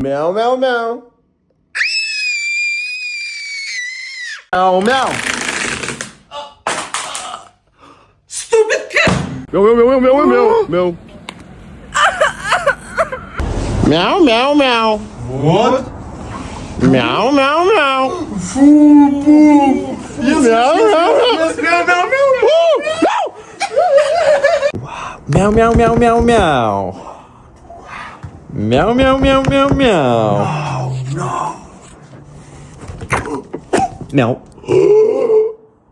Meow, meow, meow. Meow, meow. Stupid kid! Meow, meow, meow, meow, meow, meow. Meow, meow, meow. What? Meow, meow, meow. Boo, boo. Yes, Meow, meow, meow. meow, meow, meow. Meow, meow, meow, meow, meow. Meow, meow, meow, meow, meow. Oh, no. Meow.